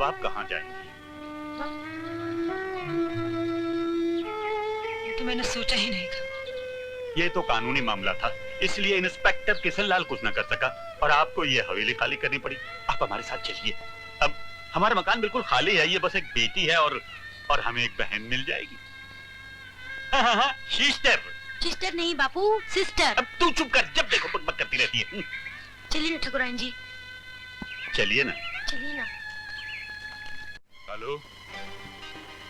आप कहाँ जाएंगी? ये तो मैंने सोचा ही नहीं था। ये तो कानूनी मामला था, इसलिए इंस्पेक्टर किशनलाल कुछ न कर सका और आपको ये हवेली खाली करनी पड़ी। आप हमारे साथ चलिए। अब हमारा मकान बिल्कुल खाली है, ये बस एक बेटी है और हमें एक बहन मिल जाएगी। हाँ, सिस्टर। सिस्टर नहीं बापू, सिस्टर। अब तू चुप कर, जब देखो बकबक करती रहती है। चलिए ना ठकुराइन जी। चलिए ना। चलिए ना। हेलो,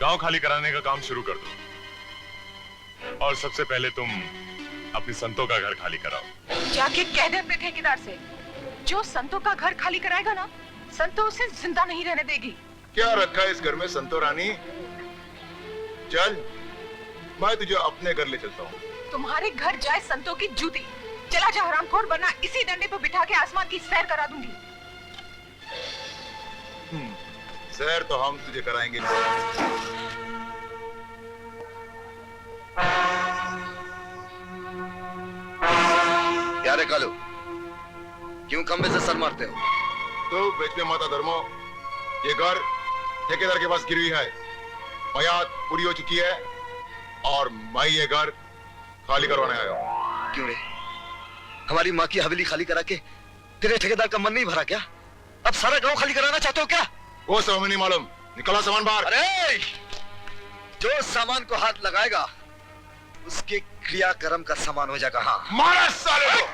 गांव खाली कराने का काम शुरू कर दो और सबसे पहले तुम अपनी संतों का घर खाली कराओ। जाके कह दे अपने ठेकेदार से, जो संतों का घर खाली कराएगा ना, संतों उसे जिंदा नहीं रहने देगी। क्या रखा है इस घर में संतो रानी? चल, मैं तुझे अपने घर ले चलता हूँ। तुम्हारे घर जाए संतों की जूती। चला जा हरामखोर, वरना इसी डंडे पर बिठा के आसमान की सैर करा दूंगी। सैर तो हम तुझे कराएंगे। क्या रे कालू, क्यों खंबे से सर मारते हो? तो बेचने माता धर्मो, ये घर ठेकेदार के पास गिरी है। मयाद पूरी हो चुकी है और मैं ये घर खाली करवाने आया हूँ। क्यों रे, हमारी माँ की हवेली खाली करा के तेरे ठेकेदार का मन नहीं भरा क्या? अब सारा गांव खाली कराना चाहते हो क्या? वो सब हमें नहीं मालूम। निकला सामान बाहर। अरे, जो सामान को हाथ लगाएगा उसके क्रियाक्रम का सामान हो जाएगा। हाँ, मारा साले को।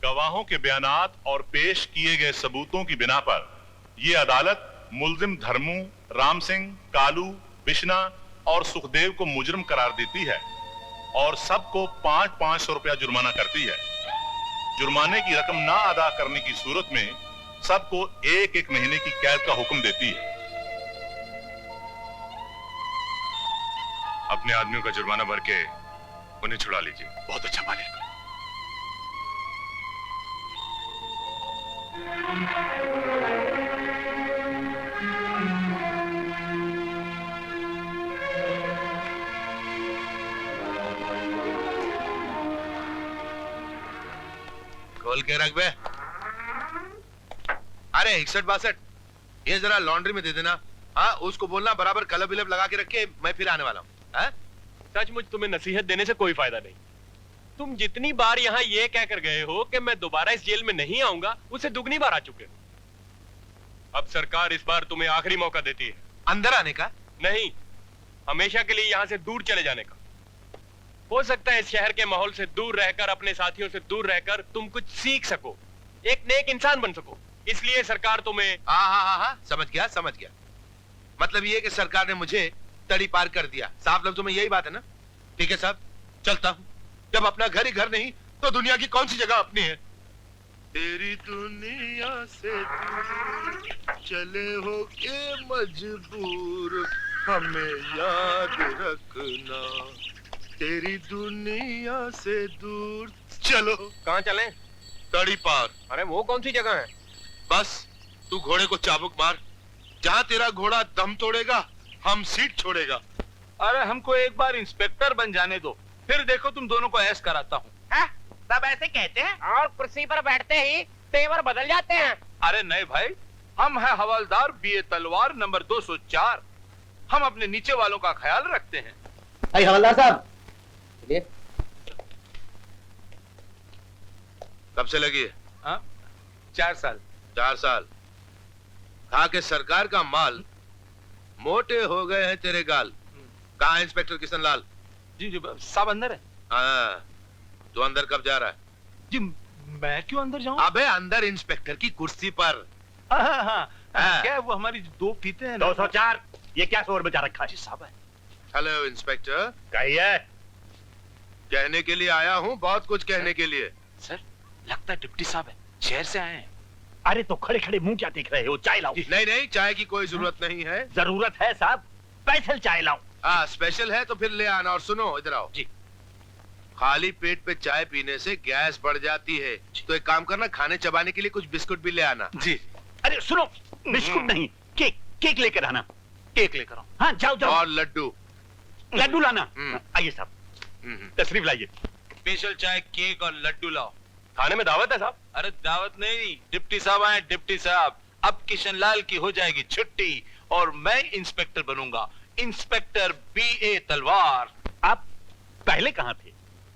गवाहों के बयानात और पेश किए गए सबूतों की बिना पर यह अदालत मुल्जिम धर्मू, राम सिंह, कालू, बिश्ना और सुखदेव को मुजरिम करार देती है और सबको 500 रुपया जुर्माना करती है। जुर्माने की रकम ना अदा करने की सूरत में सबको 1-1 महीने की कैद का हुक्म देती है। अपने आदमियों का जुर्माना भर के उन्हें छुड़ा लीजिए। बहुत अच्छा मालिक। खोल के रख बे। अरे 61-62 ये जरा लॉन्ड्री में दे देना। हाँ, उसको बोलना बराबर कलब विलब लगा के रखे, मैं फिर आने वाला हूँ। सचमुच तुम्हें नसीहत देने से कोई फायदा नहीं। तुम जितनी बार यहाँ ये कहकर गए हो कि मैं दोबारा इस जेल में नहीं आऊंगा, उससे दुगनी बार आ चुके हो। अब सरकार इस बार तुम्हें आखिरी मौका देती है। अंदर आने का? नहीं, हमेशा के लिए यहाँ से दूर चले जाने का। हो सकता है इस शहर के माहौल से दूर रहकर, अपने साथियों से दूर रहकर तुम कुछ सीख सको, एक नेक इंसान बन सको। इसलिए सरकार तुम्हें हाँ, समझ गया। मतलब ये कि सरकार ने मुझे तड़ी पार कर दिया। साफ लफ्जों में यही बात है ना? ठीक है साहब, चलता हूँ। जब अपना घर ही घर नहीं तो दुनिया की कौन सी जगह अपनी है? तेरी दुनिया से दूर चले हो के मजबूर, हमें याद रखना। तेरी दुनिया से दूर चलो। कहाँ चलें? तड़ी पार। अरे वो कौन सी जगह है? बस तू घोड़े को चाबुक मार, जहाँ तेरा घोड़ा दम तोड़ेगा हम सीट छोड़ेगा। अरे हमको एक बार इंस्पेक्टर बन जाने दो, फिर देखो तुम दोनों को ऐश कराता हूँ। सब ऐसे कहते हैं। और कुर्सी पर बैठते ही तेवर बदल जाते हैं। अरे नहीं भाई, हम हैं हवलदार बीए तलवार नंबर 204। हम अपने नीचे वालों का ख्याल रखते हैं। भाई हवलदार साहब, चलिए। कब से लगी है? 4 साल। 4 साल खा के सरकार का माल, मोटे हो गए हैं तेरे गाल। कहाँ है इंस्पेक्टर किशन लाल? जी जी साहब अंदर है। हाँ, तू अंदर कब जा रहा है? जी मैं क्यों अंदर जाऊं? अबे अंदर इंस्पेक्टर की कुर्सी पर। हाँ। हाँ। क्या है, वो हमारी 2 फीते हैं ना। 204 ये क्या शोर बचा रखा है? जी साहब है। हेलो इंस्पेक्टर, कहिए। कहने के लिए आया हूँ, बहुत कुछ कहने के लिए। सर लगता है डिप्टी साहब है, शहर से आए हैं। अरे तो खड़े खड़े मुंह क्या देख रहे हो? चाय लाओ। नहीं नहीं, चाय की कोई जरूरत नहीं है। जरूरत है साहब, स्पेशल चाय लाओ। हाँ स्पेशल है तो फिर ले आना। और सुनो, इधर आओ जी। खाली पेट पे चाय पीने से गैस बढ़ जाती है, तो एक काम करना, खाने चबाने के लिए कुछ बिस्कुट भी ले आना। जी। अरे सुनो, बिस्कुट नहीं, केक केक लेकर आना। केक लेकर आओ। हाँ जाओ जाओ। और लड्डू। लड्डू लाना। हम्म। आइए साहब, तशरीफ लाइए। स्पेशल चाय, केक और लड्डू लाओ। खाने में दावत है साहब? अरे दावत नहीं, डिप्टी साहब आए। डिप्टी साहब, अब किशन लाल की हो जाएगी छुट्टी और मैं इंस्पेक्टर बनूंगा, इंस्पेक्टर बीए तलवार। आप पहले कहाँ थे?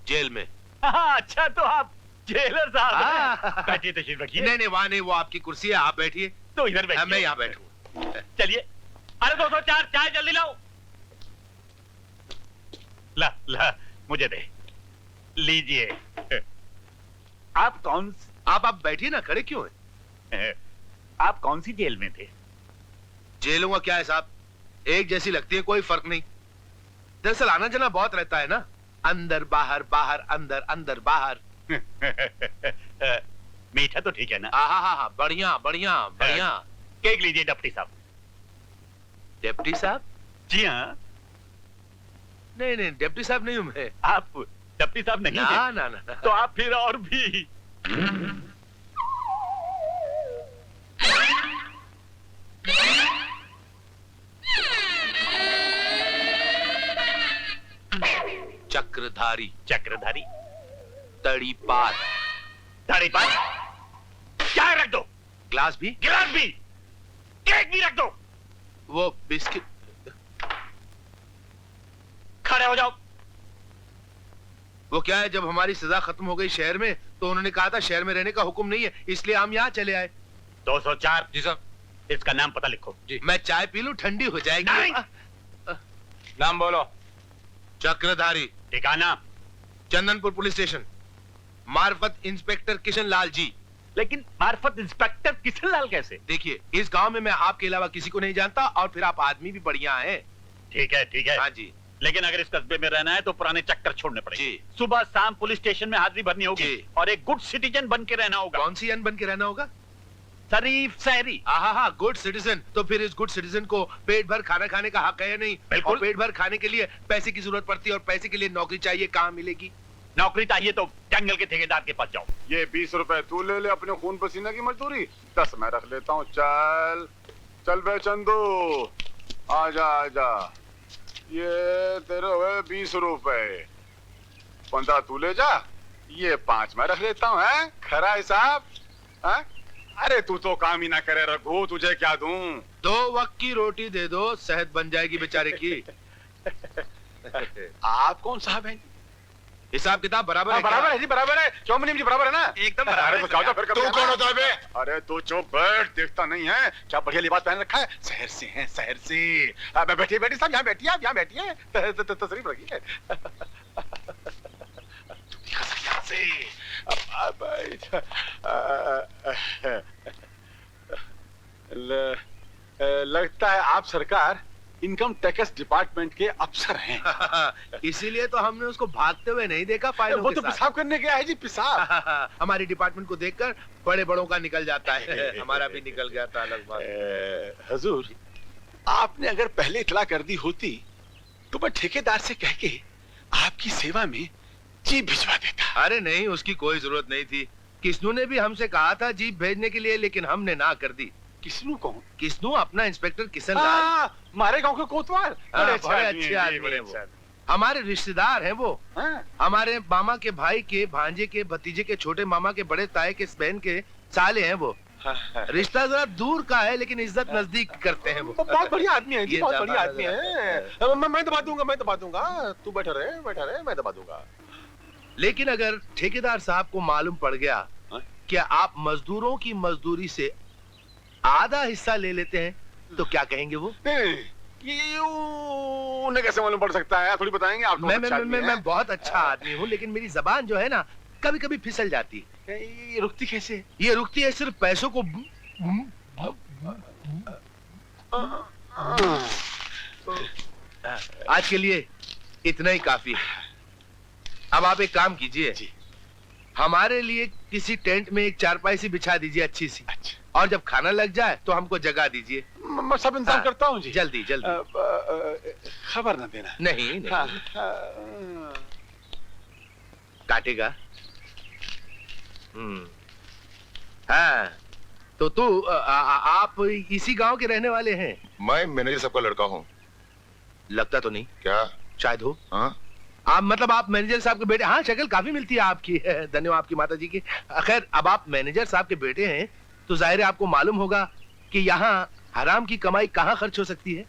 जेल में। हाँ, अच्छा तो आप जेलर साहब हाँ। हैं। बैठिए, तशरीफ रखिए। नहीं नहीं, वहाँ नहीं, वो आपकी कुर्सी है, आप बैठिए। तो इधर बैठिए। मैं यहाँ बैठूँ। चलिए। अरे 204 चाय जल्दी लाओ। ला ला मुझे दे। लीजिए। आप कौन आप बैठिए ना, खड़े क्यों हैं? आप कौन सी जेल में थे? जेलों का क्या है साहब, एक जैसी लगती है, कोई फर्क नहीं। दरअसल आना जाना बहुत रहता है ना, अंदर बाहर बाहर अंदर अंदर बाहर। मीठा तो ठीक है ना? हाँ, बढ़िया बढ़िया बढ़िया। केक लीजिए डिप्टी साहब। डिप्टी साहब? जी हाँ। नहीं नहीं, डिप्टी साहब नहीं हूं मैं। आप डिप्टी साहब नहीं ना हैं? ना ना। तो आप फिर और भी। चक्रधारी। चक्रधारी। तड़ी पार। दाढ़ी पास। चाय रख दो। ग्लास भी। गिलास भी। केक भी रख दो। वो बिस्किट। खड़े हो जाओ। वो क्या है, जब हमारी सजा खत्म हो गई शहर में, तो उन्होंने कहा था शहर में रहने का हुक्म नहीं है, इसलिए हम यहाँ चले आए। 204। जी साहब। इसका नाम पता लिखो। जी। मैं चाय पी लूं, ठंडी हो जाएगी। नहीं। नाम बोलो। चक्रधारी। ठिकाना? Chandanpur police station. मार्फत इंस्पेक्टर किशन लाल जी। लेकिन मार्फत इंस्पेक्टर किशन लाल कैसे? देखिए, इस गांव में मैं आपके अलावा किसी को नहीं जानता, और फिर आप आदमी भी बढ़िया हैं। ठीक है ठीक है। हाँ जी। लेकिन अगर इस कस्बे में रहना है तो पुराने चक्कर छोड़ने पड़ेंगे। जी। सुबह शाम पुलिस स्टेशन में हाजिरी भरनी होगी जी। और एक गुड सिटीजन बन के रहना होगा। कौन सी अन बन के रहना होगा? शरीफ शहरी। हाँ, गुड सिटीजन। तो फिर इस गुड सिटीजन को पेट भर खाना खाने का हक है या नहीं? बिल्कुल। और पेट भर खाने के लिए पैसे की जरूरत पड़ती है, और पैसे के लिए नौकरी चाहिए, कहाँ मिलेगी? नौकरी चाहिए तो जंगल के ठेकेदार के पास जाओ। ये 20 रुपए तू ले ले, अपने खून पसीने की मजदूरी। 10 मैं रख लेता हूँ। चल चल बे चंदू, आजा आजा। ये तेरे हुए 20 रुपए। 15 तू ले जा, ये 5 मैं रख लेता हूँ। है खरा हिसाब? अरे तू तो काम ही ना करे रघु, तुझे क्या दूं? 2 वक्त की रोटी दे दो, सेहत बन जाएगी बेचारे की। आप कौन साहब हैं? हिसाब किताब बराबर है? बराबर है जी, बराबर है। क्यों मुनीम जी, बराबर है ना? एकदम अरे बराबर तो जाओ फिर। तू कौन होता है बे? अरे तू चुप बैठ, देखता नहीं है क्या बढ़िया लिबास पहन रखा है? शहर से हैं, शहर से। बैठिए बैठिए साहब, यहाँ बैठिए, आप यहाँ बैठिए। तशरीफ रखिए। यहाँ से लगता है आप सरकार इनकम टैक्स डिपार्टमेंट के अफसर हैं। इसीलिए तो हमने उसको भागते हुए नहीं देखा फाइलों वो के तो साथ। पेशाब करने गया है जी, पेशाब। हमारी डिपार्टमेंट को देखकर बड़े बड़ों का निकल जाता है। हमारा भी निकल गया था, अलग बात। हुजूर, आपने अगर पहले इतला कर दी होती तो मैं ठेकेदार से कह के आपकी सेवा में जीप भिजवा देता। अरे नहीं, उसकी कोई जरूरत नहीं थी। किस्नू ने भी हमसे कहा था जीप भेजने के लिए, लेकिन हमने ना कर दी। किस्नू कौन? किस्नू अपना इंस्पेक्टर किशन लाल। हमारे गांव के कोतवाल। बड़े अच्छे अच्छे आदमी आदमी बड़े हैं वो। अच्छे आदमी। हमारे रिश्तेदार हैं वो। हाँ? हमारे मामा के भाई के भांजे के भतीजे के छोटे मामा के बड़े ताए के बहन के साले हैं वो। रिश्ता जरा दूर का है लेकिन इज्जत नजदीक करते हैं वो। बहुत बढ़िया आदमी है जी, ये बहुत दबा बढ़िया आदमी है। मैं दबा दूंगा, मैं दबा दूंगा। तू बैठा रहे, मैं दबा दूंगा। लेकिन अगर ठेकेदार साहब को मालूम पड़ गया हाँ? कि आप मजदूरों की मजदूरी से आधा हिस्सा ले लेते हैं तो क्या कहेंगे वो? नहीं, ये उन्हें कैसे मालूम पड़ सकता है? थोड़ी बताएंगे आप। मैं बहुत अच्छा आदमी हूँ लेकिन मेरी जबान जो है ना कभी कभी फिसल जाती है। ये रुकती कैसे? ये रुकती है सिर्फ पैसों को आज के लिए इतना ही काफी है। अब आप एक काम कीजिए, हमारे लिए किसी टेंट में एक चारपाई सी बिछा दीजिए अच्छी सी। और जब खाना लग जाए तो हमको जगह दीजिए। मैं सब इंतजाम करता हूँ जी। जल्दी जल्दी। खबर न देना। नहीं, नहीं। काटेगा। हाँ, तो तू आप इसी गांव के रहने वाले हैं? मैं मैनेजर साहब का लड़का हूँ। लगता तो नहीं। क्या? शायद हो। हाँ? आप मतलब आप मैनेजर साहब के बेटे? हाँ, शक्ल काफी मिलती है आपकी। धन्यवाद आपकी माता जी की। खैर, अब आप मैनेजर साहब के बेटे हैं तो जाहिर है आपको मालूम होगा कि यहाँ हराम की कमाई कहाँ खर्च हो सकती है।